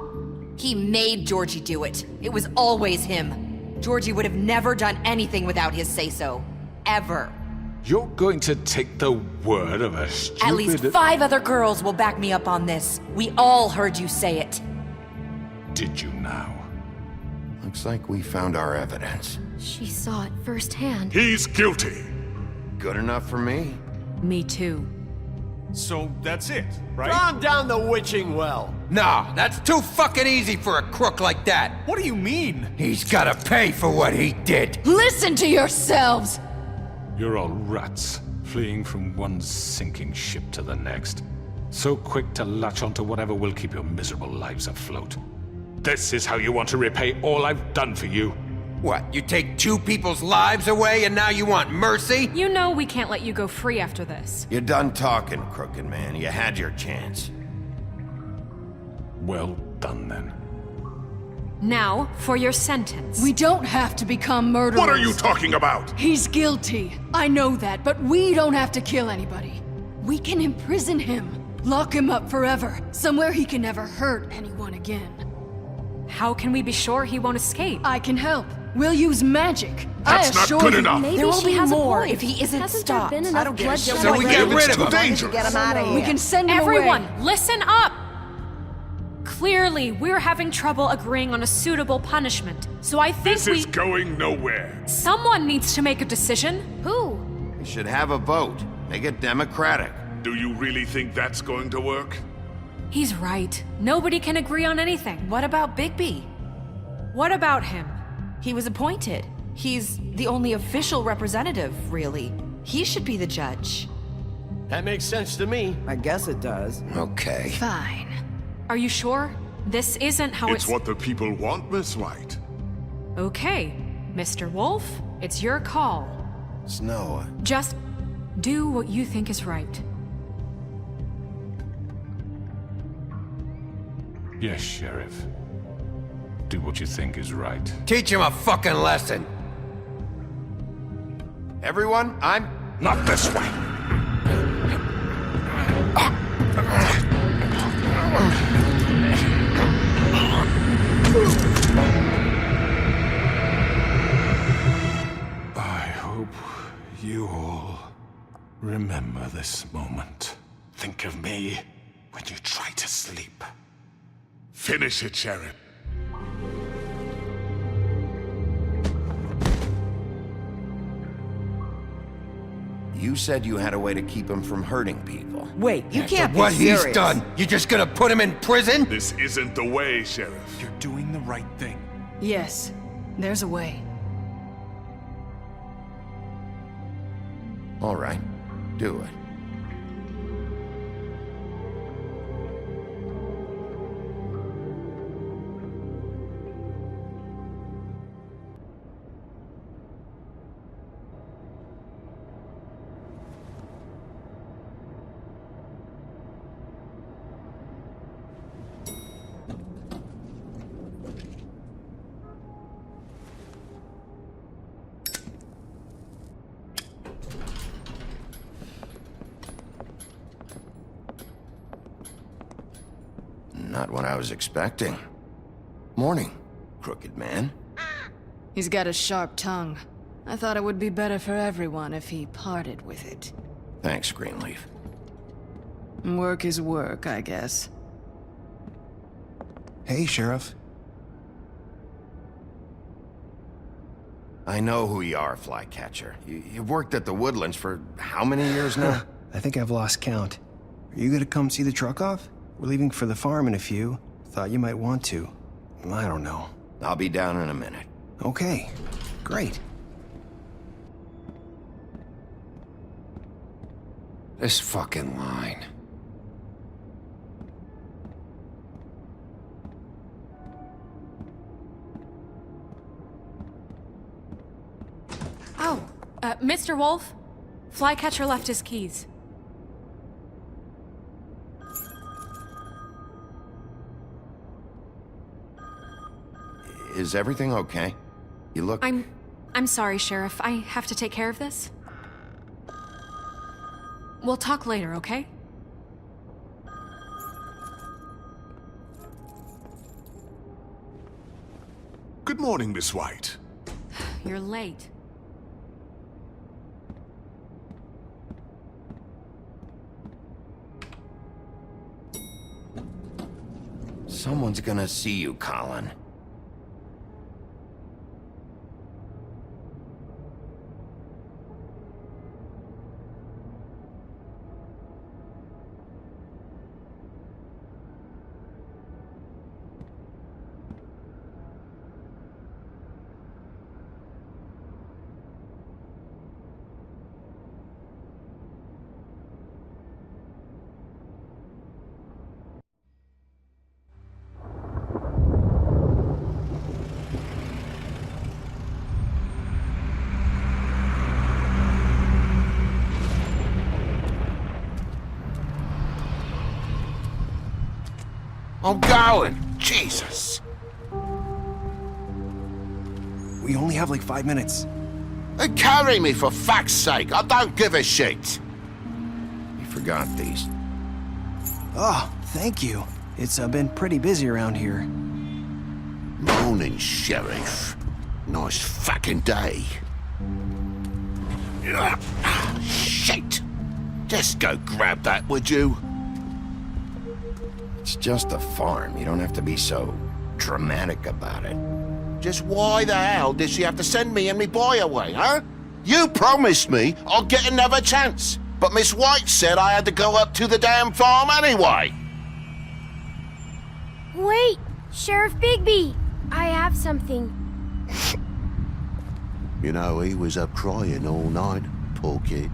[SPEAKER 18] He made Georgie do it. It was always him. Georgie would have never done anything without his say-so. Ever.
[SPEAKER 8] You're going to take the word of a stupid...
[SPEAKER 18] At least 5 other girls will back me up on this. We all heard you say it.
[SPEAKER 8] Did you now?
[SPEAKER 2] Looks like we found our evidence.
[SPEAKER 17] She saw it firsthand.
[SPEAKER 14] He's guilty.
[SPEAKER 2] Good enough for me?
[SPEAKER 5] Me too.
[SPEAKER 10] So that's it, right?
[SPEAKER 15] Calm down the witching well. Nah, that's too fucking easy for a crook like that.
[SPEAKER 10] What do you mean?
[SPEAKER 15] He's gotta pay for what he did.
[SPEAKER 1] Listen to yourselves!
[SPEAKER 8] You're all rats, fleeing from one sinking ship to the next. So quick to latch onto whatever will keep your miserable lives afloat. This is how you want to repay all I've done for you?
[SPEAKER 15] What, you take 2 people's lives away and now you want mercy?
[SPEAKER 5] You know we can't let you go free after this.
[SPEAKER 2] You're done talking, crooked man. You had your chance.
[SPEAKER 8] Well done, then.
[SPEAKER 5] Now, for your sentence.
[SPEAKER 1] We don't have to become murderers.
[SPEAKER 14] What are you talking about?
[SPEAKER 1] He's guilty. I know that, but we don't have to kill anybody. We can imprison him. Lock him up forever. Somewhere he can never hurt anyone again.
[SPEAKER 5] How can we be sure he won't escape?
[SPEAKER 1] I can help. We'll use magic.
[SPEAKER 14] That's not good enough.
[SPEAKER 18] There will
[SPEAKER 17] she
[SPEAKER 18] be
[SPEAKER 17] has a
[SPEAKER 18] more
[SPEAKER 17] point.
[SPEAKER 18] if he isn't
[SPEAKER 17] Hasn't there
[SPEAKER 18] stopped.
[SPEAKER 17] been enough
[SPEAKER 15] I don't get it.
[SPEAKER 17] bloodshed
[SPEAKER 15] So we get
[SPEAKER 17] already?
[SPEAKER 15] rid of
[SPEAKER 14] Too
[SPEAKER 15] him.
[SPEAKER 14] dangerous.
[SPEAKER 15] Get him out of here.
[SPEAKER 1] We can send him
[SPEAKER 5] Everyone,
[SPEAKER 1] away.
[SPEAKER 5] listen up! Clearly, we're having trouble agreeing on a suitable punishment. So I think
[SPEAKER 14] This is going nowhere.
[SPEAKER 5] Someone needs to make a decision.
[SPEAKER 17] Who?
[SPEAKER 2] We should have a vote. Make it democratic.
[SPEAKER 14] Do you really think that's going to work?
[SPEAKER 5] He's right. Nobody can agree on anything.
[SPEAKER 18] What about Bigby?
[SPEAKER 5] What about him?
[SPEAKER 18] He was appointed. He's the only official representative, really. He should be the judge.
[SPEAKER 15] That makes sense to me. I guess it does.
[SPEAKER 2] Okay.
[SPEAKER 1] Fine.
[SPEAKER 5] Are you sure? This isn't how
[SPEAKER 14] It's what the people want, Miss White.
[SPEAKER 5] Okay, Mr. Wolf, it's your call.
[SPEAKER 2] Snow.
[SPEAKER 5] Just do what you think is right.
[SPEAKER 8] Yes, Sheriff. Do what you think is right.
[SPEAKER 15] Teach him a fucking lesson.
[SPEAKER 2] Everyone, I'm...
[SPEAKER 14] Not this way.
[SPEAKER 8] I hope you all remember this moment.
[SPEAKER 14] Think of me when you try to sleep. Finish it, Sheriff.
[SPEAKER 2] You said you had a way to keep him from hurting people.
[SPEAKER 18] Wait, you can't be
[SPEAKER 15] What
[SPEAKER 18] serious.
[SPEAKER 15] he's done, you just gonna put him in prison?
[SPEAKER 14] This isn't the way, Sheriff.
[SPEAKER 8] You're doing the right thing.
[SPEAKER 1] Yes, there's a way.
[SPEAKER 2] All right, do it. Not what I was expecting. Morning, crooked man.
[SPEAKER 1] He's got a sharp tongue. I thought it would be better for everyone if he parted with it.
[SPEAKER 2] Thanks, Greenleaf.
[SPEAKER 1] Work is work, I guess.
[SPEAKER 19] Hey, Sheriff.
[SPEAKER 2] I know who you are, Flycatcher. You've worked at the Woodlands for how many years now?
[SPEAKER 19] I think I've lost count. Are you gonna come see the truck off? We're leaving for the farm in a few. Thought you might want to. I don't know.
[SPEAKER 2] I'll be down in a minute.
[SPEAKER 19] Okay, great.
[SPEAKER 15] This fucking line.
[SPEAKER 5] Oh, Mr. Wolf? Flycatcher left his keys.
[SPEAKER 2] Is everything okay? You look...
[SPEAKER 5] I'm sorry, Sheriff. I have to take care of this. We'll talk later, okay?
[SPEAKER 14] Good morning, Miss White.
[SPEAKER 5] You're late.
[SPEAKER 2] Someone's gonna see you, Colin.
[SPEAKER 15] I'm going! Jesus!
[SPEAKER 19] We only have like 5 minutes.
[SPEAKER 14] Then carry me, for fuck's sake! I don't give a shit!
[SPEAKER 2] You forgot these.
[SPEAKER 19] Oh, thank you. It's been pretty busy around here.
[SPEAKER 14] Morning, Sheriff. Nice fucking day. Shit! Just go grab that, would you?
[SPEAKER 2] It's just a farm. You don't have to be so dramatic about it.
[SPEAKER 14] Just why the hell did she have to send me and me boy away, huh? You promised me I'd get another chance, but Miss White said I had to go up to the damn farm anyway.
[SPEAKER 17] Wait, Sheriff Bigby, I have something.
[SPEAKER 14] You know, he was up crying all night, poor kid.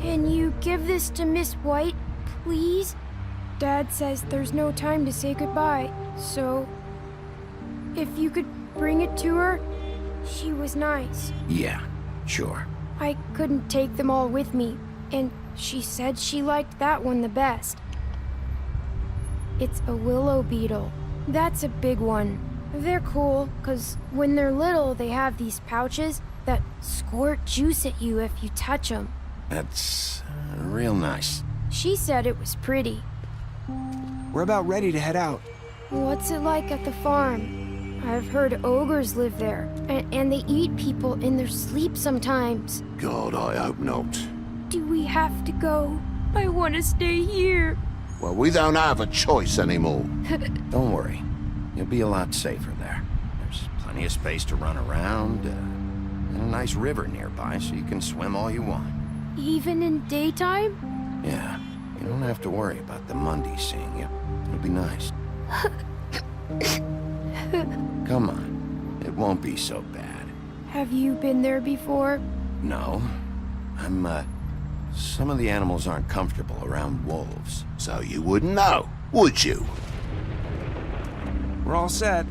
[SPEAKER 17] Can you give this to Miss White, please? Dad says there's no time to say goodbye, so if you could bring it to her, she was nice.
[SPEAKER 2] Yeah, sure.
[SPEAKER 17] I couldn't take them all with me, and she said she liked that one the best. It's a willow beetle. That's a big one. They're cool, 'cause when they're little, they have these pouches that squirt juice at you if you touch them.
[SPEAKER 2] That's real nice.
[SPEAKER 17] She said it was pretty.
[SPEAKER 19] We're about ready to head out.
[SPEAKER 17] What's it like at the farm? I've heard ogres live there, and they eat people in their sleep sometimes.
[SPEAKER 14] God, I hope not.
[SPEAKER 17] Do we have to go? I want to stay here.
[SPEAKER 14] Well, we don't have a choice anymore.
[SPEAKER 2] Don't worry. You'll be a lot safer there. There's plenty of space to run around, and a nice river nearby so you can swim all you want.
[SPEAKER 17] Even in daytime?
[SPEAKER 2] Yeah, you don't have to worry about the Mundies seeing you. It'll be nice. Come on. It won't be so bad.
[SPEAKER 17] Have you been there before?
[SPEAKER 2] No. Some of the animals aren't comfortable around wolves.
[SPEAKER 14] So you wouldn't know, would you?
[SPEAKER 19] We're all set.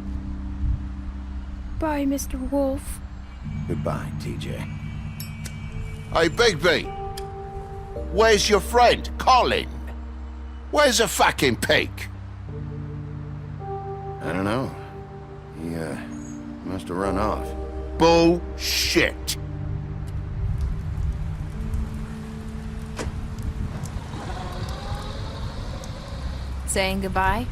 [SPEAKER 17] Bye, Mr. Wolf.
[SPEAKER 2] Goodbye, TJ.
[SPEAKER 14] Hey, Bigby. Where's your friend, Colin? Where's the fucking pig?
[SPEAKER 2] I don't know. He, must have run off.
[SPEAKER 14] Bullshit.
[SPEAKER 18] Saying goodbye?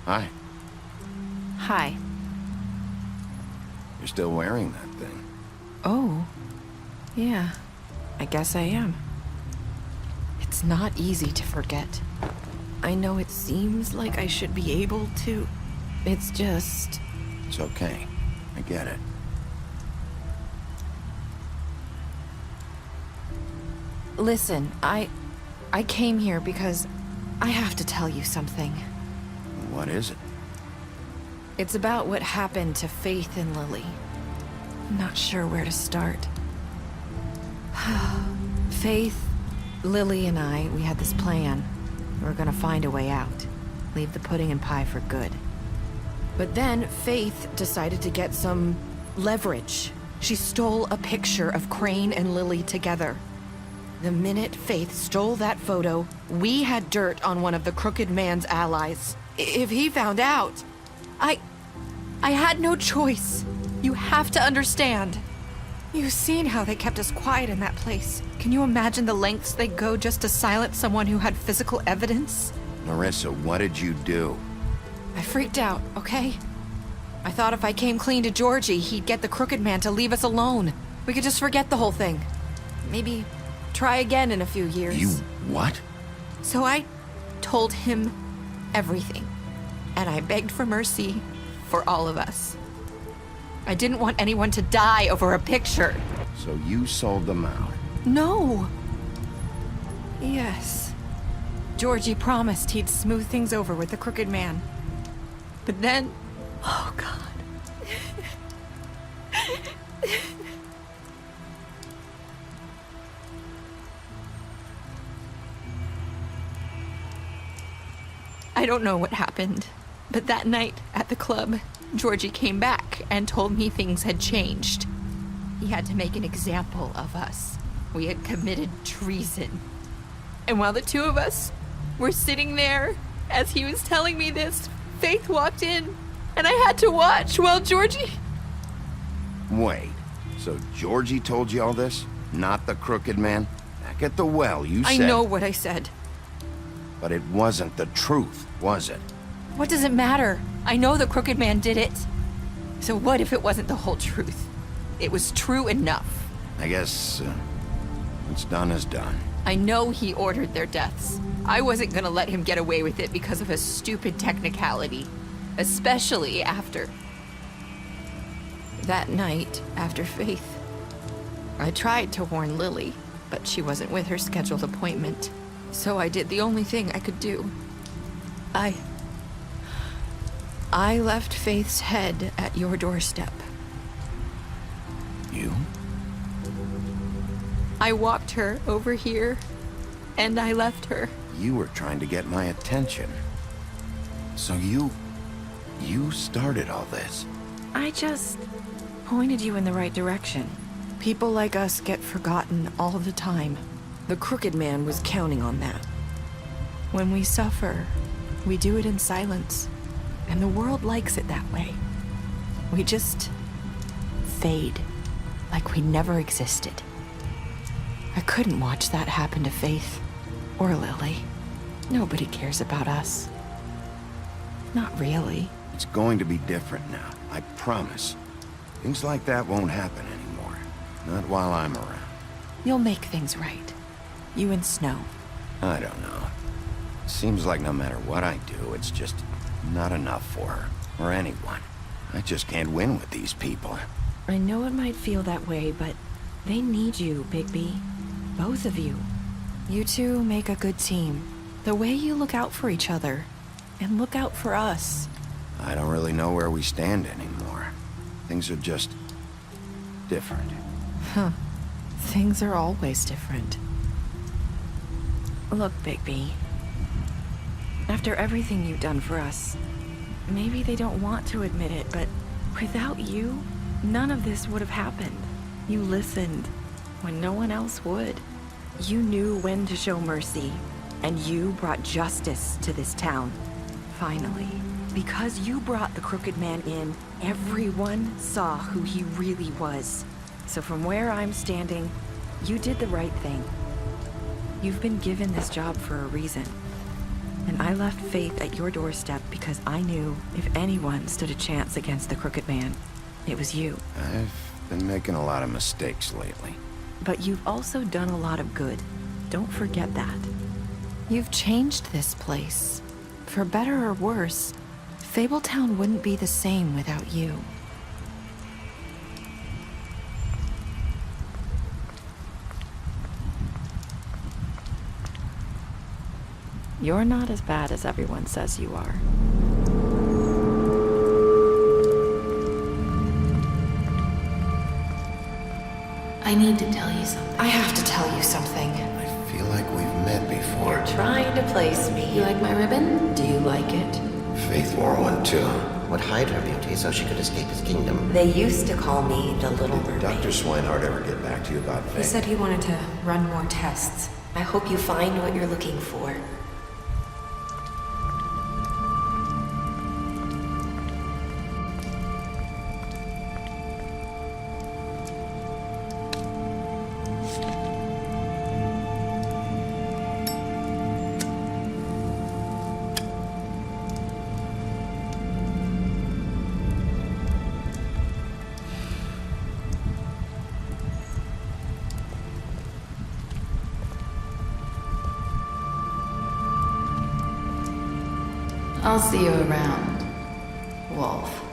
[SPEAKER 2] Hi.
[SPEAKER 18] Hi.
[SPEAKER 2] You're still wearing that thing.
[SPEAKER 18] Oh. Yeah. I guess I am. It's not easy to forget. I know it seems like I should be able to. It's just...
[SPEAKER 2] It's okay. I get it.
[SPEAKER 18] Listen, I came here because I have to tell you something.
[SPEAKER 2] What is it?
[SPEAKER 18] It's about what happened to Faith and Lily. I'm not sure where to start. Faith, Lily, and I, we had this plan. We were gonna find a way out. Leave the pudding and pie for good. But then Faith decided to get some leverage. She stole a picture of Crane and Lily together. The minute Faith stole that photo, we had dirt on one of the crooked man's allies. If he found out, I had no choice. You have to understand. You've seen how they kept us quiet in that place. Can you imagine the lengths they go just to silence someone who had physical evidence?
[SPEAKER 2] Marissa, what did you do?
[SPEAKER 18] I freaked out, okay? I thought if I came clean to Georgie, he'd get the crooked man to leave us alone. We could just forget the whole thing. Maybe try again in a few years.
[SPEAKER 2] You what?
[SPEAKER 18] So I told him everything. And I begged for mercy for all of us. I didn't want anyone to die over a picture.
[SPEAKER 2] So you sold them out?
[SPEAKER 18] No. Yes. Georgie promised he'd smooth things over with the crooked man. But then... Oh, God. I don't know what happened, but that night at the club, Georgie came back and told me things had changed. He had to make an example of us. We had committed treason. And while the two of us were sitting there, as he was telling me this, Faith walked in, and I had to watch while Georgie...
[SPEAKER 2] Wait, so Georgie told you all this? Not the crooked man? Back at the well, you said...
[SPEAKER 18] I know what I said.
[SPEAKER 2] But it wasn't the truth, was it?
[SPEAKER 18] What does it matter? I know the crooked man did it. So what if it wasn't the whole truth? It was true enough.
[SPEAKER 2] I guess, what's done is done.
[SPEAKER 18] I know he ordered their deaths. I wasn't gonna let him get away with it because of a stupid technicality. Especially after... That night, after Faith, I tried to warn Lily, but she wasn't with her scheduled appointment. So I did the only thing I could do. I left Faith's head at your doorstep.
[SPEAKER 2] You?
[SPEAKER 18] I walked her over here, and I left her.
[SPEAKER 2] You were trying to get my attention. So you started all this.
[SPEAKER 3] I just pointed you in the right direction. People like us get forgotten all the time. The Crooked Man was counting on that. When we suffer, we do it in silence, and the world likes it that way. We just fade, like we never existed. I couldn't watch that happen to Faith, or Lily. Nobody cares about us. Not really.
[SPEAKER 2] It's going to be different now, I promise. Things like that won't happen anymore. Not while I'm around.
[SPEAKER 3] You'll make things right. You and Snow.
[SPEAKER 2] I don't know. Seems like no matter what I do, it's just not enough for her, or anyone. I just can't win with these people.
[SPEAKER 3] I know it might feel that way, but they need you, Bigby. Both of you. You two make a good team. The way you look out for each other, and look out for us.
[SPEAKER 2] I don't really know where we stand anymore. Things are just different.
[SPEAKER 3] Huh. Things are always different. Look, Bigby. After everything you've done for us, maybe they don't want to admit it, but without you, none of this would have happened. You listened when no one else would. You knew when to show mercy, and you brought justice to this town. Finally. Because you brought the Crooked Man in, everyone saw who he really was. So from where I'm standing, you did the right thing. You've been given this job for a reason. And I left Faith at your doorstep because I knew if anyone stood a chance against the Crooked Man, it was you.
[SPEAKER 2] I've been making a lot of mistakes lately.
[SPEAKER 3] But you've also done a lot of good. Don't forget that. You've changed this place. For better or worse, Fabletown wouldn't be the same without you. You're not as bad as everyone says you are.
[SPEAKER 1] I need to tell you something.
[SPEAKER 3] I have to tell you something.
[SPEAKER 2] I feel like we've met before.
[SPEAKER 3] You're trying to place me.
[SPEAKER 1] You like my ribbon?
[SPEAKER 3] Do you like it?
[SPEAKER 2] Faith wore one too.
[SPEAKER 20] Would hide her beauty so she could escape his kingdom.
[SPEAKER 3] They used to call me the Little
[SPEAKER 2] Did
[SPEAKER 3] Mermaid.
[SPEAKER 2] Dr. Swinehart ever get back to you about Faith?
[SPEAKER 3] He said he wanted to run more tests. I hope you find what you're looking for.
[SPEAKER 1] I'll see you around, Wolf.